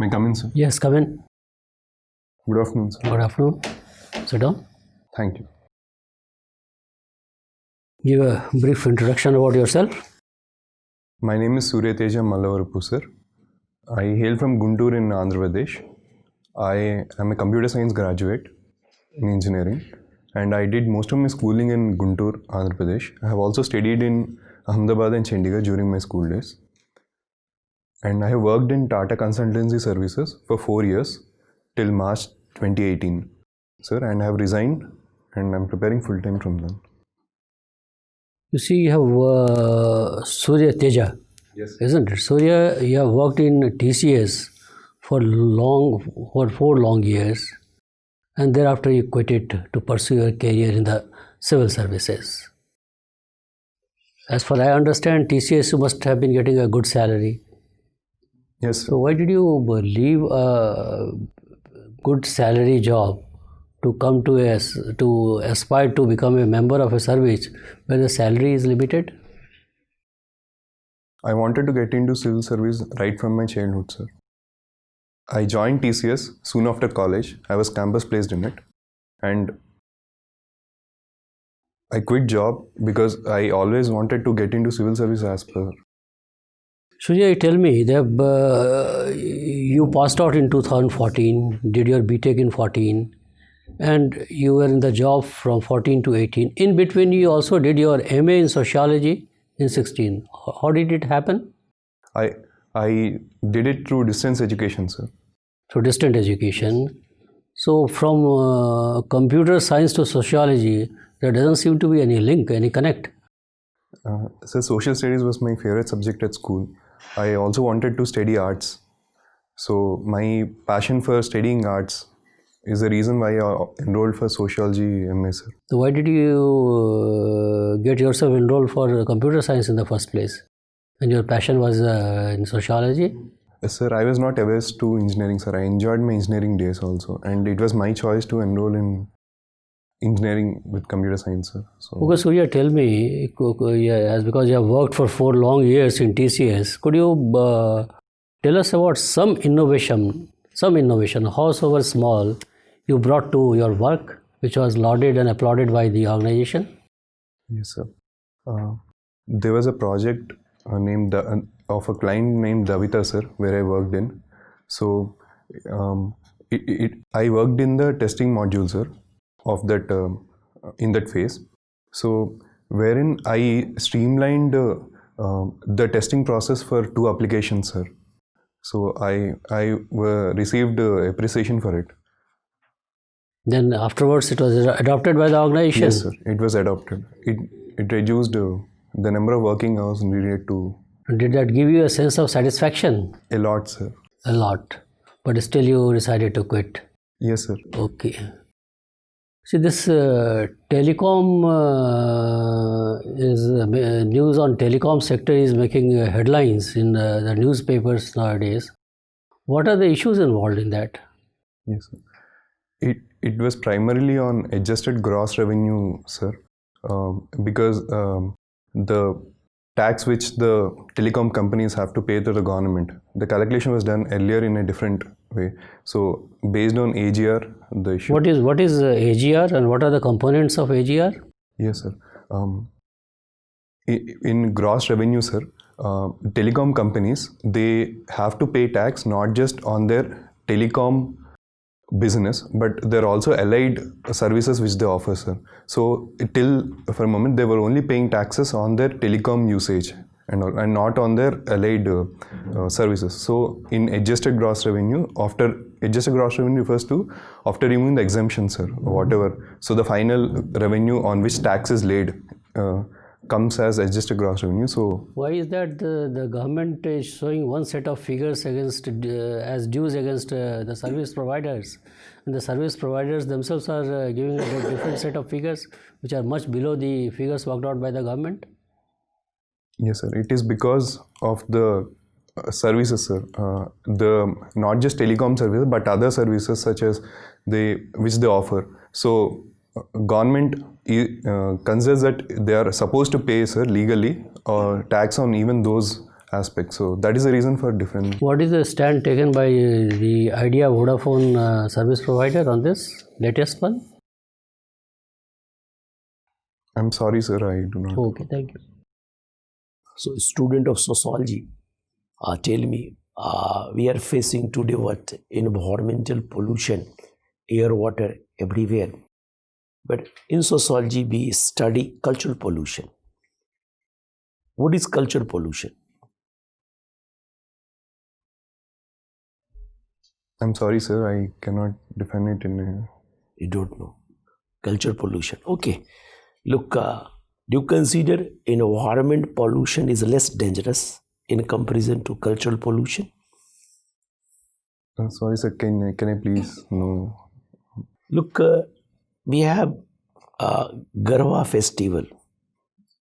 May I come in, sir? Yes, come in. Good afternoon, sir. Good afternoon. Sit down. Thank you. Give a brief introduction about yourself. My name is Surya Teja Mallavarapu, sir. I hail from Guntur in Andhra Pradesh. I am a computer science graduate in engineering, and I did most of my schooling in Guntur, Andhra Pradesh. I have also studied in Ahmedabad and Chandigarh during my school days. And I have worked in Tata Consultancy Services for 4 years till March 2018, sir, and I have resigned and I'm preparing full-time from them. You see, you have Surya Teja, Yes. isn't it? Surya, you have worked in TCS for 4 long years, and thereafter you quit it to pursue your career in the civil services. As far as I understand, TCS you must have been getting a good salary. Yes, sir. So why did you leave a good salary job to come to aspire to become a member of a service where the salary is limited? I wanted to get into civil service right from my childhood, sir. I joined TCS soon after college. I was campus placed in it, and I quit job because I always wanted to get into civil service as per. Surya, you tell me that you passed out in 2014, did your BTech in 14, and you were in the job from 14 to 18. In between, you also did your MA in sociology in 16. How did it happen? I did it through distance education, sir. Through distant education. So from computer science to sociology, there doesn't seem to be any link, any connect. So social studies was my favorite subject at school. I also wanted to study arts. So my passion for studying arts is the reason why I enrolled for sociology MA, sir. So why did you get yourself enrolled for computer science in the first place? And your passion was in sociology? Yes, sir. I was not averse to engineering, sir. I enjoyed my engineering days also, and it was my choice to enroll in engineering with computer science, sir. So, Okay, Surya, tell me, as because you have worked for 4 long years in TCS, could you tell us about some innovation, howsoever small, you brought to your work, which was lauded and applauded by the organization? yes, sir. There was a project named of a client named Davita, sir, where I worked in. So, I worked in the testing module, sir, of that in that phase. So, wherein I streamlined the testing process for 2 applications, sir. So, I received appreciation for it. Then afterwards, it was adopted by the organization? Yes, sir. It was adopted. It reduced the number of working hours needed to. Did that give you a sense of satisfaction? A lot, sir. A lot. But still you decided to quit? Yes, sir. Okay. See, this telecom news on telecom sector is making headlines in the newspapers nowadays. What are the issues involved in that? Yes, sir. It was primarily on adjusted gross revenue, sir, because the tax which the telecom companies have to pay to the government, the calculation was done earlier in a different way. So based on AGR, the issue. What is AGR and what are the components of AGR? Yes, sir. In gross revenue, sir, telecom companies, they have to pay tax not just on their telecom business, but there are also allied services which they offer, sir. So till for a moment they were only paying taxes on their telecom usage and not on their allied services. So in adjusted gross revenue, after adjusted gross revenue refers to after removing the exemption, sir, or whatever. So the final revenue on which tax is laid comes as adjusted gross revenue. So why is that the government is showing one set of figures against as dues against the service providers, and the service providers themselves are giving a different set of figures which are much below the figures worked out by the government? Yes, sir. It is because of the services, sir. The not just telecom services but other services such as which they offer. So government considers that they are supposed to pay, sir, legally tax on even those aspect. So that is the reason for different. What is the stand taken by the Idea Vodafone service provider on this latest one? I'm sorry, sir, I do not. Okay, thank you. So, student of sociology, tell me, we are facing today what? Environmental pollution, air, water, everywhere. But in sociology, we study cultural pollution. What is cultural pollution? I'm sorry, sir, I cannot define it in a. You don't know. Culture pollution. Okay. Look, do you consider environment pollution is less dangerous in comparison to cultural pollution? Sorry, sir, can I please know? Look, we have Garba festival,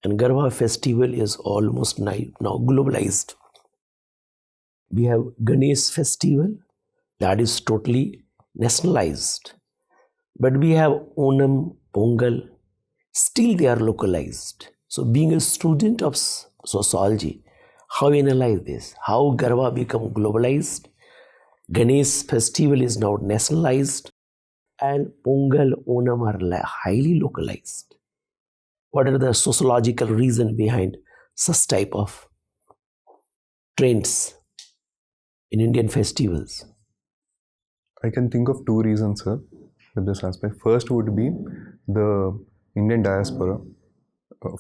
and Garba festival is almost now globalized. We have Ganesh festival that is totally nationalized, but we have Onam, Pongal, still they are localized. So being a student of sociology, how you analyze this? How Garba become globalized? Ganesh festival is now nationalized, and Pongal, Onam are highly localized. What are the sociological reasons behind such type of trends in Indian festivals? I can think of two reasons, sir, with this aspect. First would be the Indian diaspora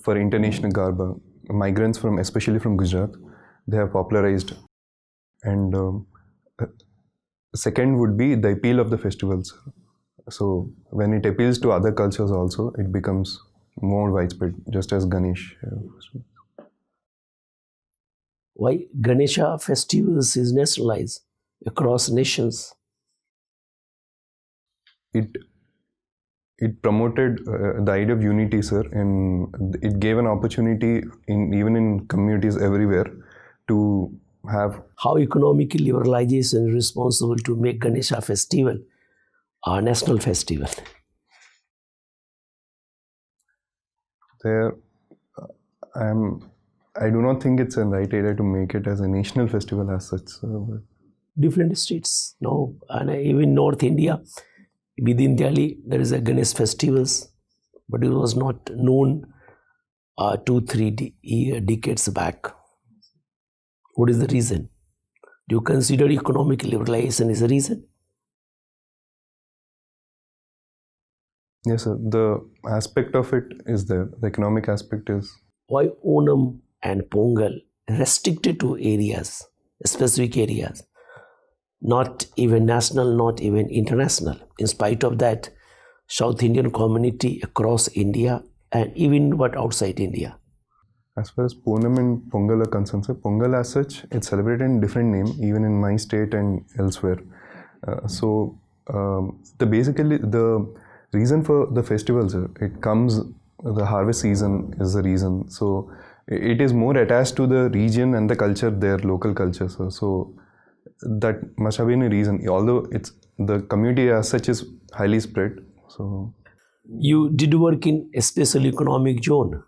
for international Garba. Migrants from, especially from Gujarat, they have popularized. And second would be the appeal of the festivals. So when it appeals to other cultures also, it becomes more widespread, just as Ganesh. Why Ganesha festivals is nationalized across nations? It promoted the idea of unity, sir, and it gave an opportunity even in communities everywhere to have. How economic liberalization is responsible to make Ganesha festival a national festival? There, I do not think it's a right idea to make it as a national festival as such. So, different states, no, and even North India, within Delhi, there is a Ganesh festivals, but it was not known 2-3 decades back. What is the reason? Do you consider economic liberalization is a reason? Yes, sir. The aspect of it is there. The economic aspect is. Why Onam and Pongal restricted to areas, specific areas, not even national, not even international? In spite of that, South Indian community across India and even what outside India. As far as Ponam and Pongal are concerned, sir, Pongal as such, it's celebrated in different name, even in my state and elsewhere. Basically the reason for the festival, sir, it comes, the harvest season is the reason. So it is more attached to the region and the culture, their local culture. So that must have been a reason, although it's the community as such is highly spread. So you did work in a special economic zone,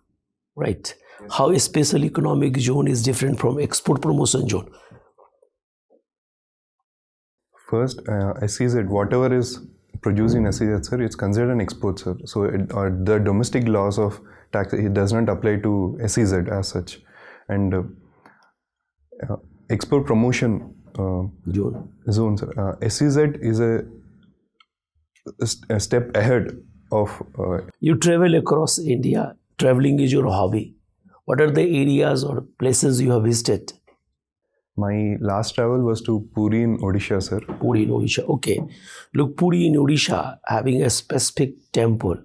right? How a special economic zone is different from export promotion zone? First, SEZ, whatever is produced in SEZ, sir, it's considered an export, sir. So the domestic laws of tax, it does not apply to SEZ as such. And export promotion zone, sir. SEZ is a step ahead of. You travel across India. Traveling is your hobby. What are the areas or places you have visited? My last travel was to Puri in Odisha, sir. Puri in Odisha. Okay. Look, Puri in Odisha having a specific temple,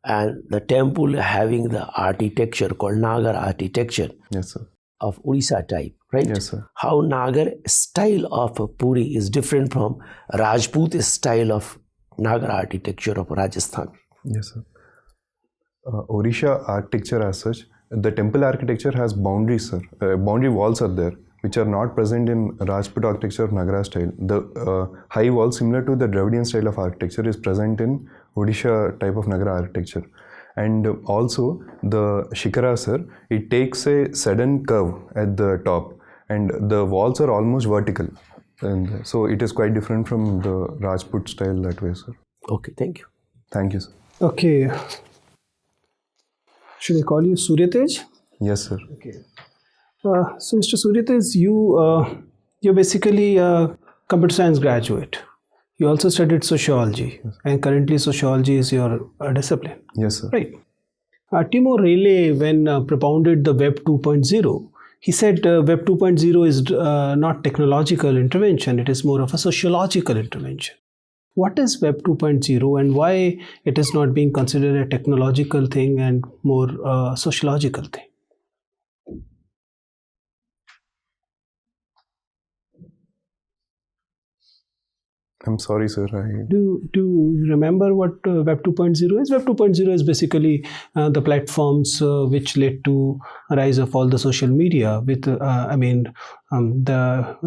and the temple having the architecture called Nagar architecture. Yes, sir. Of Odisha type, right? Yes, sir. How Nagar style of Puri is different from Rajput style of Nagar architecture of Rajasthan. Yes, sir. Odisha architecture as such, the temple architecture has boundaries, sir. Boundary walls are there, which are not present in Rajput architecture of Nagara style. The high wall, similar to the Dravidian style of architecture, is present in Odisha type of Nagara architecture. And also the Shikara, sir, it takes a sudden curve at the top, and the walls are almost vertical. And so it is quite different from the Rajput style that way, sir. Okay, thank you. Thank you, sir. Okay. Should I call you Suryatej? Yes, sir. Okay. So, Mr. Suryatej, you're basically a computer science graduate. You also studied sociology, and currently sociology is your discipline, Yes, sir. right? Timo Rayleigh, when propounded the Web 2.0, he said Web 2.0 is not technological intervention, it is more of a sociological intervention. What is Web 2.0 and why it is not being considered a technological thing and more sociological thing? I'm sorry, sir. Do you remember what Web 2.0 is? Web 2.0 is basically the platforms which led to rise of all the social media with, the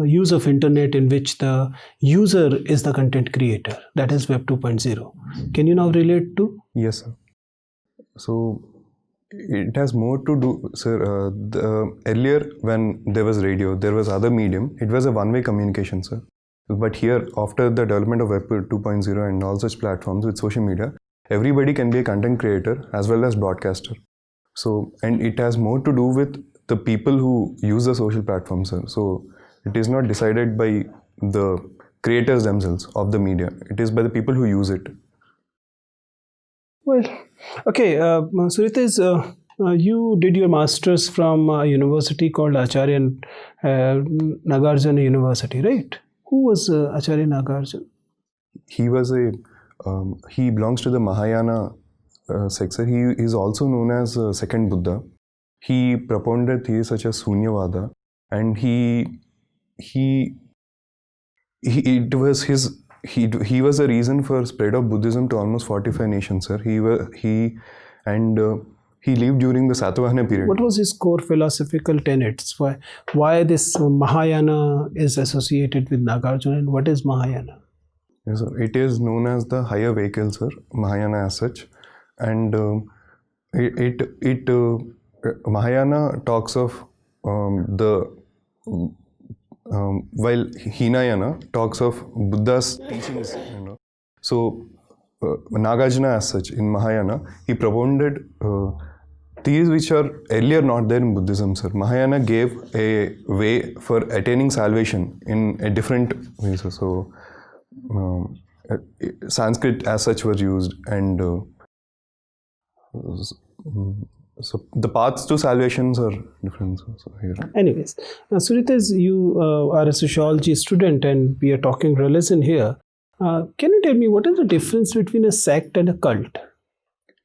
use of internet in which the user is the content creator. That is Web 2.0. Can you now relate to? Yes, sir. So it has more to do, sir. Earlier, when there was radio, there was other medium. It was a one-way communication, sir. But here, after the development of Web 2.0 and all such platforms with social media, everybody can be a content creator as well as broadcaster. So, and it has more to do with the people who use the social platforms, sir. So, it is not decided by the creators themselves of the media. It is by the people who use it. Well, okay, Suryatej, you did your master's from a university called Acharya Nagarjuna University, right? Who was Acharya Nagarjuna? He was he belongs to the Mahayana sector. He is also known as Second Buddha. He propounded theories such as Sunyavada, and he was a reason for spread of Buddhism to almost 45 nations, sir. He lived during the Satavahana period. What was his core philosophical tenets? Why this Mahayana is associated with Nagarjuna, and what is Mahayana? Yes, sir. It is known as the higher vehicle, sir, Mahayana as such. And Mahayana talks of while Hinayana talks of Buddha's teachings. So Nagarjuna as such in Mahayana, he propounded these which are earlier not there in Buddhism, sir. Mahayana gave a way for attaining salvation in a different way, sir. So Sanskrit as such was used, and so the paths to salvations are different. So here. Anyways, Suryatej, you are a sociology student and we are talking religion here. Can you tell me what is the difference between a sect and a cult?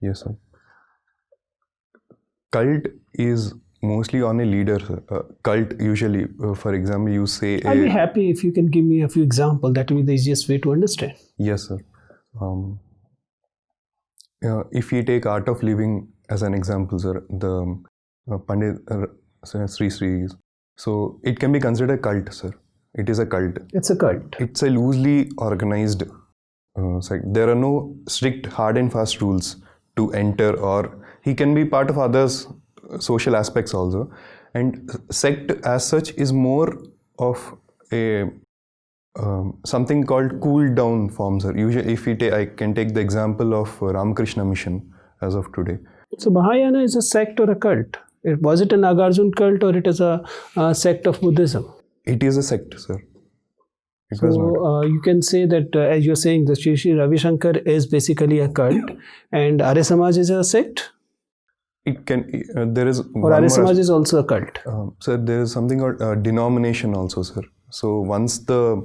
Yes, sir. Cult is mostly on a leader. Cult usually, for example, you say. I'll be happy if you can give me a few examples. That will be the easiest way to understand. Yes, sir. If we take Art of Living as an example, sir, the Pandit Sri Sri. So it can be considered a cult, sir. It is a cult. It's a cult. It's a loosely organized sect. There are no strict hard and fast rules to enter, or he can be part of others' social aspects also. And sect as such is more of a something called cool down forms. Usually, if I can take the example of Ramakrishna Mission as of today. So Mahayana is a sect or a cult? Was it a Nagarjuna cult or it is a sect of Buddhism? It is a sect, sir. So you can say that, as you're saying, the Sri Sri Ravi Shankar is basically a cult, and Arya Samaj is a sect? It can, there is... Or Arya Samaj is also a cult? Sir, there is something called denomination also, sir. So once the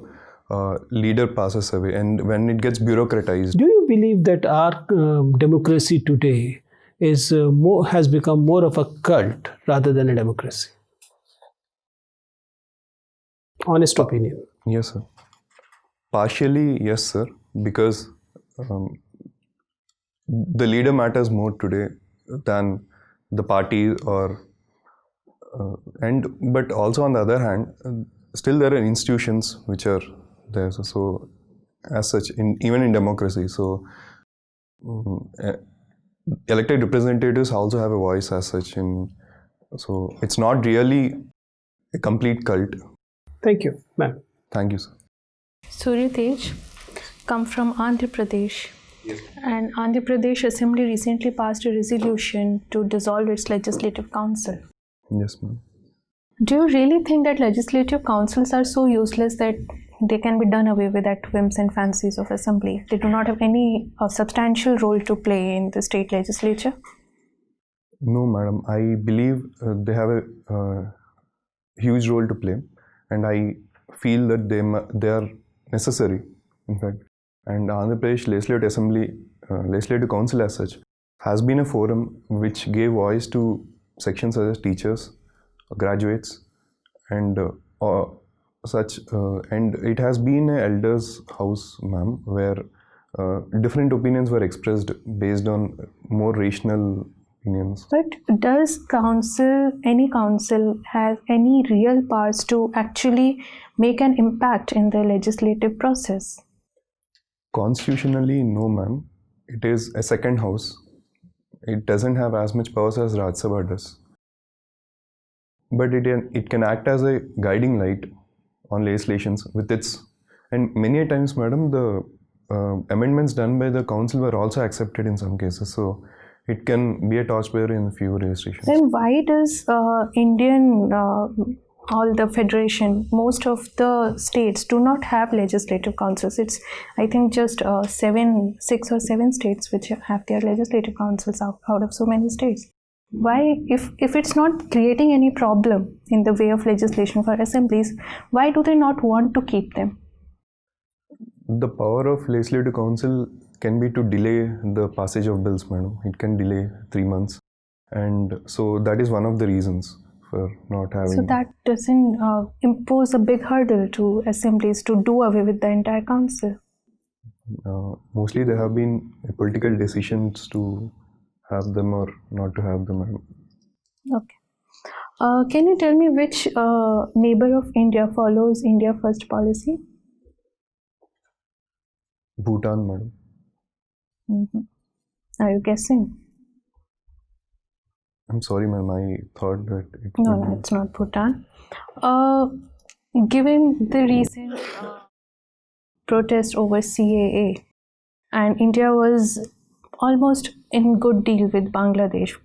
leader passes away and when it gets bureaucratized... Do you believe that our democracy today is has become more of a cult rather than a democracy? Honest opinion. Yes, sir. Partially, yes, sir. Because the leader matters more today than the party or... but also on the other hand, still there are institutions which are there. So as such, even in democracy. So elected representatives also have a voice as such so it's not really a complete cult. Thank you, ma'am. Thank you, sir. Surya Tej, come from Andhra Pradesh. Yes. And Andhra Pradesh Assembly recently passed a resolution to dissolve its legislative council. Yes, ma'am. Do you really think that legislative councils are so useless that they can be done away with at whims and fancies of assembly? They do not have any substantial role to play in the state legislature? No, madam. I believe they have a huge role to play, and I feel that they are necessary, in fact. And Andhra Pradesh Legislative Assembly, Legislative Council as such, has been a forum which gave voice to sections such as teachers, graduates, and and it has been an elders' house, ma'am, where different opinions were expressed based on more rational opinions. But does any council have any real powers to actually make an impact in the legislative process? Constitutionally, no, ma'am. It is a second house. It doesn't have as much powers as Rajya Sabha does. But it can act as a guiding light on legislations with its, and many a times, madam, the amendments done by the council were also accepted in some cases. So it can be a torchbearer in a few legislations. Then why does all the federation, most of the states do not have legislative councils? It's, I think, just 6 or 7 states which have their legislative councils out of so many states. Why, if it's not creating any problem in the way of legislation for assemblies, why do they not want to keep them? The power of Legislative Council can be to delay the passage of bills, madam. It can delay 3 months. And so that is one of the reasons for not having... So that doesn't impose a big hurdle to assemblies to do away with the entire council? Mostly there have been political decisions to have them or not to have them. Okay. Can you tell me which neighbor of India follows India First policy? Bhutan, madam. Mm-hmm. Are you guessing? I'm sorry, ma'am. I thought that it No, it's not Bhutan. Given the recent protest over CAA, and India was almost in good deal with Bangladesh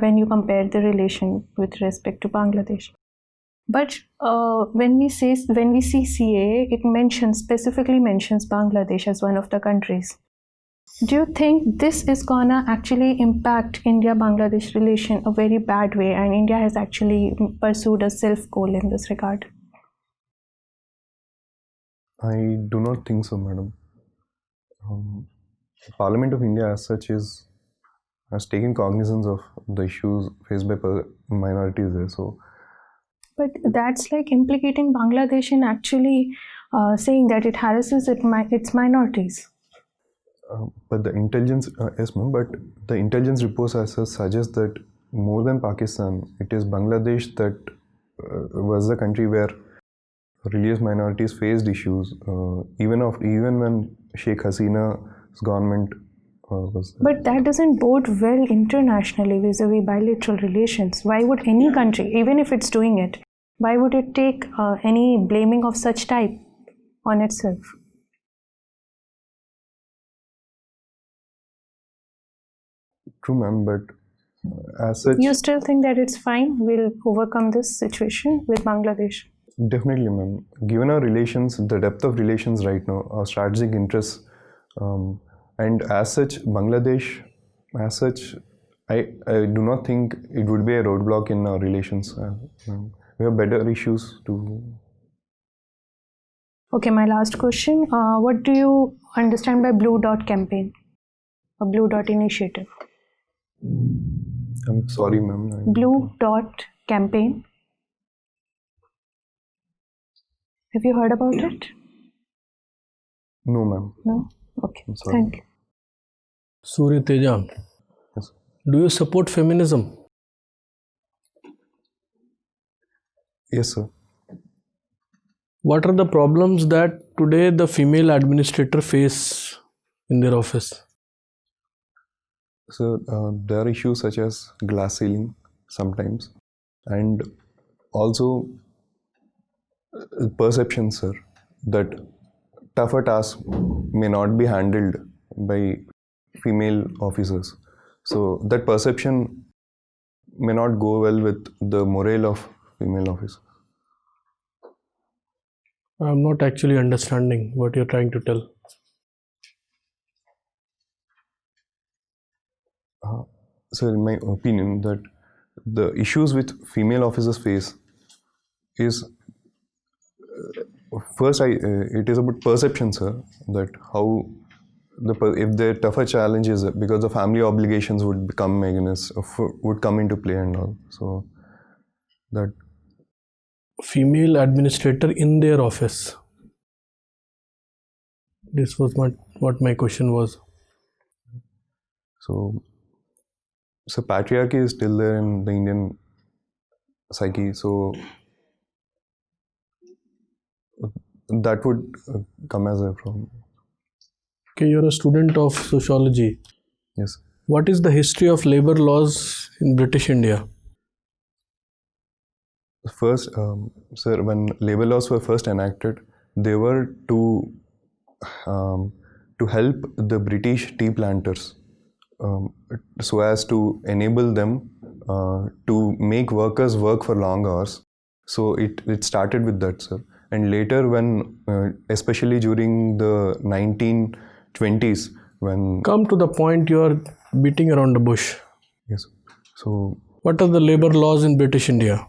when you compare the relation with respect to Bangladesh. But when we see CAA, it specifically mentions Bangladesh as one of the countries. Do you think this is gonna actually impact India-Bangladesh relation a very bad way, and India has actually pursued a self-goal in this regard? I do not think so, madam. Parliament of India as such has taken cognizance of the issues faced by minorities there. So, but that's like implicating Bangladesh in actually saying that it harasses its minorities. But the intelligence, yes, ma'am. But the intelligence reports as such suggest that more than Pakistan, it is Bangladesh that was the country where religious minorities faced issues, even when Sheikh Hasina's government was there. But that doesn't bode well internationally vis-a-vis bilateral relations. Why would any country, even if it's doing it, why would it take any blaming of such type on itself? True, ma'am, but as such... You still think that it's fine? We'll overcome this situation with Bangladesh? Definitely, ma'am. Given our relations, the depth of relations right now, our strategic interests, and as such, Bangladesh, as such, I do not think it would be a roadblock in our relations. We have better issues to... Okay, my last question. What do you understand by Blue Dot campaign or Blue Dot initiative? I'm sorry, ma'am. Blue Dot campaign. Have you heard about it? No, ma'am. No? Okay, I'm sorry. thank you. Surya Teja, Yes. do you support feminism? Yes, sir. What are the problems that today the female administrator face in their office? So there are issues such as glass ceiling sometimes, and also perception, sir, that tougher tasks may not be handled by female officers. So that perception may not go well with the morale of female officers. I'm not actually understanding what you're trying to tell. So in my opinion, that the issues which female officers face is first it is about perception, sir, that how if the tougher challenges because the family obligations would become against would come into play and all. So that Female administrator in their office. This was what my question was. so patriarchy is still there in the Indian psyche. So that would come as a problem. Okay, you're a student of sociology. Yes. What is the history of labor laws in British India? First, sir, when labor laws were first enacted, they were to help the British tea planters, so as to enable them to make workers work for long hours. So it started with that, sir. And later, when especially during the 1920s, when Come to the point, you are beating around the bush. yes, so What are the labor laws in British India?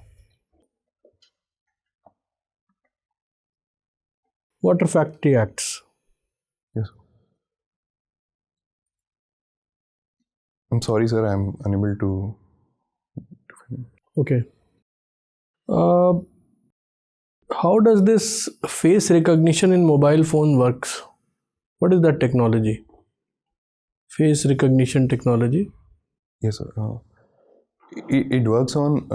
What are Factory Acts? yes. I'm sorry, sir. I'm unable to. Okay. How does this face recognition in mobile phone works? What is that technology? Face recognition technology? Yes, sir. It works on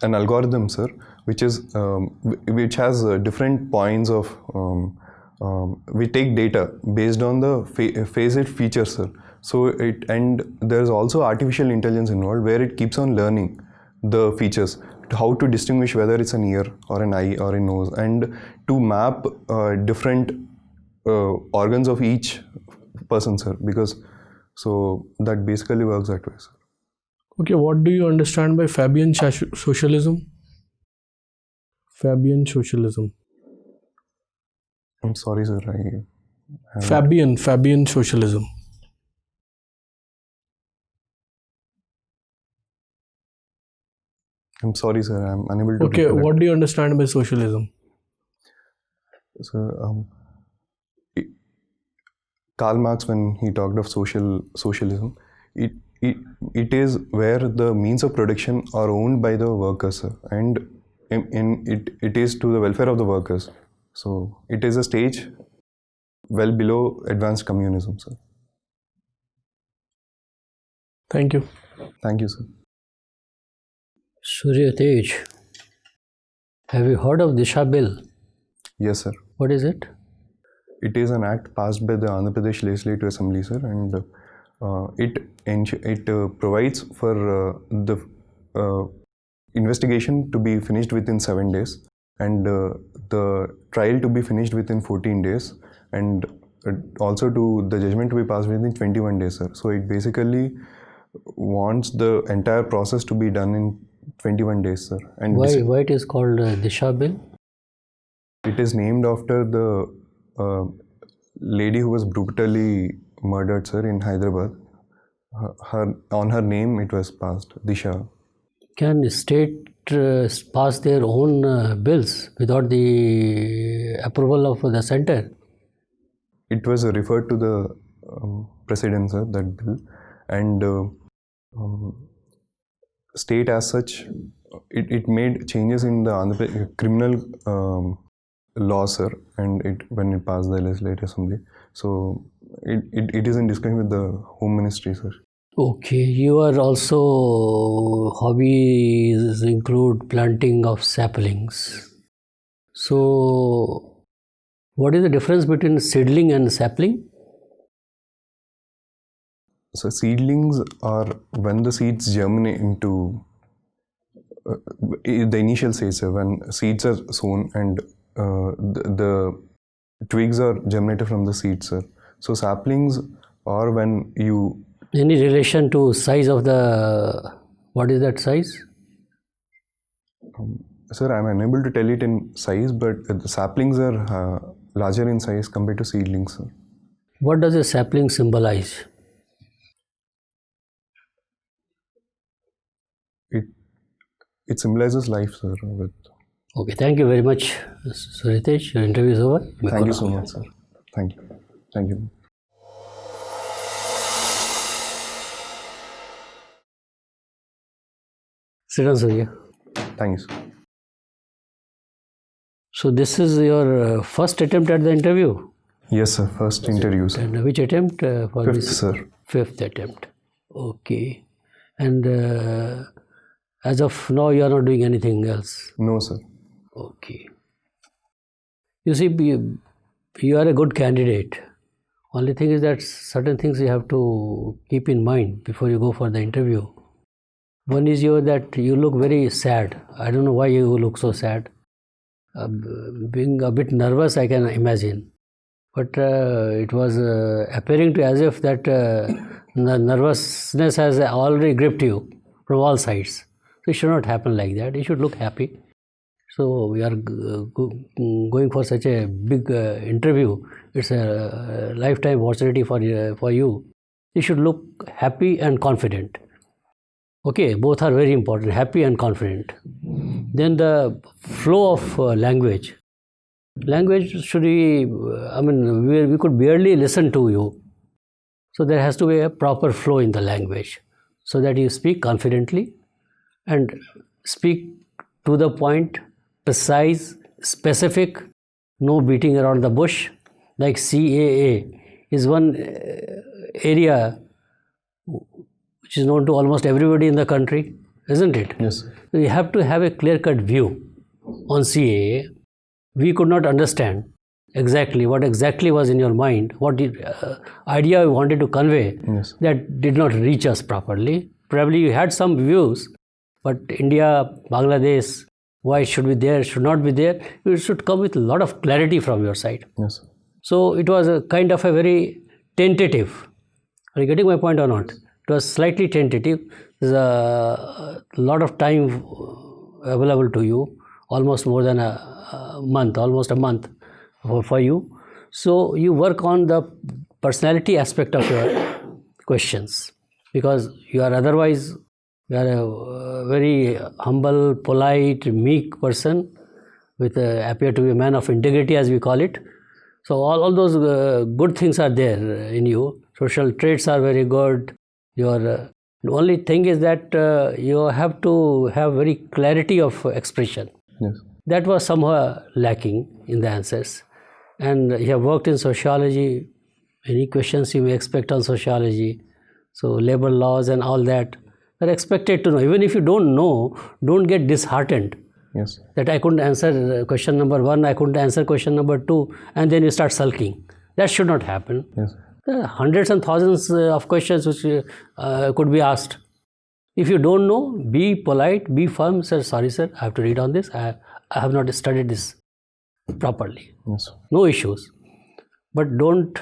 an algorithm, sir, which has different points of. We take data based on the face it features, sir. So there's also artificial intelligence involved where it keeps on learning the features, how to distinguish whether it's an ear or an eye or a nose, and to map different organs of each person, sir. So that basically works that way, sir. Okay, what do you understand by Fabian socialism? Fabian socialism. I'm sorry, sir. Fabian socialism. I'm sorry, sir. I'm unable to. Okay, recollect. what do you understand by socialism? So, Karl Marx, when he talked of socialism, it is where the means of production are owned by the workers, sir, and it is to the welfare of the workers. So it is a stage well below advanced communism, sir. Thank you. Thank you, sir. Surya Tej, have you heard of Disha Bill? Yes, sir. What is it? It is an act passed by the Andhra Pradesh Legislative Assembly, sir, and it provides for the investigation to be finished within 7 days, and the trial to be finished within 14 days, and also to the judgment to be passed within 21 days, sir. So it basically wants the entire process to be done in 21 days, sir. And Why it is called Disha Bill? it is named after the lady who was brutally murdered, sir, in Hyderabad. On her name it was passed, Disha. Can state pass their own bills without the approval of the center? It was referred to the president, sir, that bill, and state as such, it made changes in the criminal law, sir, and when it passed the legislative assembly. So it is in discussion with the Home Ministry, sir. Okay, your also hobbies include planting of saplings. So, what is the difference between seedling and sapling? So seedlings are when the seeds germinate into the initial stage, sir, when seeds are sown and the twigs are germinated from the seeds, sir. So saplings are when you... Any relation to size of the, what is that size? Sir, I'm unable to tell it in size, but the saplings are larger in size compared to seedlings, sir. What does a sapling symbolize? It symbolizes life, sir. With... Okay, thank you very much, Suritesh. Your interview is over. Thank you so much, sir. Thank you. Thank you. Sit down, Surya. Thank you, sir. So this is your first attempt at the interview? Yes, sir. First interview, sir. And which attempt for Fifth, this? sir. Fifth attempt. Okay. And as of now, you are not doing anything else? No, sir. Okay. You see, you are a good candidate. Only thing is that certain things you have to keep in mind before you go for the interview. One is that you look very sad. I don't know why you look so sad. Being a bit nervous, I can imagine. But it was appearing to as if that the nervousness has already gripped you from all sides. So it should not happen like that. You should look happy. So we are going for such a big interview. It's a lifetime opportunity for you. You should look happy and confident. Okay, both are very important, happy and confident. Then the flow of language. Language should be, we could barely listen to you. So there has to be a proper flow in the language so that you speak confidently and speak to the point, precise, specific, no beating around the bush. Like CAA is one area which is known to almost everybody in the country, isn't it? Yes. So you have to have a clear-cut view on CAA. We could not understand exactly what exactly was in your mind, what idea you wanted to convey. Yes. That did not reach us properly. Probably you had some views, but India, Bangladesh, why it should be there, should not be there, it should come with a lot of clarity from your side. Yes. So it was a kind of a very tentative. Are you getting my point or not? It was slightly tentative. There's a lot of time available to you, almost more than almost a month for you. So you work on the personality aspect of your questions, because you are otherwise you are a very humble, polite, meek person with appear to be a man of integrity, as we call it. So all those good things are there in you. Social traits are very good. The only thing is that you have to have very clarity of expression. Yes. That was somehow lacking in the answers. And you have worked in sociology. Any questions you may expect on sociology, so labor laws and all that, are expected to know. Even if you don't know, don't get disheartened. Yes. That I couldn't answer question number 1, I couldn't answer question number 2, and then you start sulking. That should not happen. Yes. There are hundreds and thousands of questions which could be asked. If you don't know, be polite, be firm. Sir, sorry sir, I have to read on this. I have not studied this properly. Yes. No issues. But don't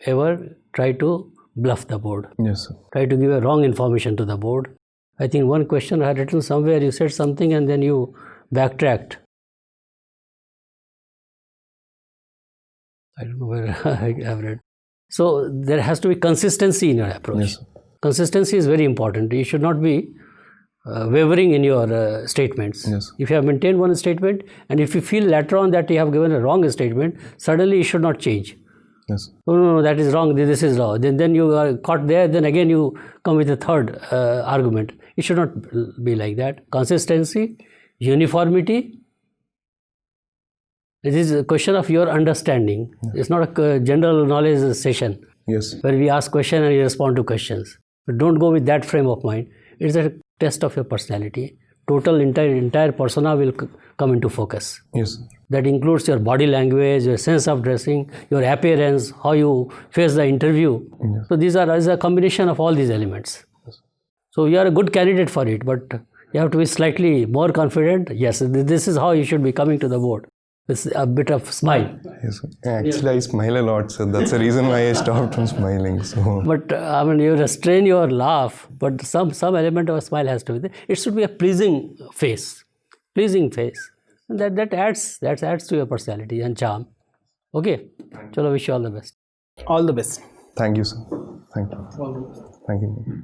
ever try to bluff the board. Yes, sir. Try to give a wrong information to the board. I think one question I had written somewhere, you said something and then you backtracked. I don't know where I have read. So there has to be consistency in your approach. Yes, sir. Consistency is very important. You should not be wavering in your statements. Yes. If you have maintained one statement and if you feel later on that you have given a wrong statement, suddenly you should not change. Yes. No, that is wrong, this is wrong. Then you are caught there, then again you come with a third argument. It should not be like that. Consistency, uniformity. It is a question of your understanding. Yes. It's not a general knowledge session. Yes. Where we ask questions and you respond to questions. But don't go with that frame of mind. It's a test of your personality, total entire persona will come into focus. Yes, sir. That includes your body language, your sense of dressing, your appearance, how you face the interview. So these are is a combination of all these elements. So you are a good candidate for it, but you have to be slightly more confident. Yes, this is how you should be coming to the board. With a bit of smile. Yes, sir. Actually, I smile a lot, so that's the reason why I stopped from smiling. So But I mean, you restrain your laugh, but some element of a smile has to be there. It should be a pleasing face. And that adds to your personality and charm. Okay, chalo, wish you all the best. All the best. thank you, sir. Thank you. Thank you.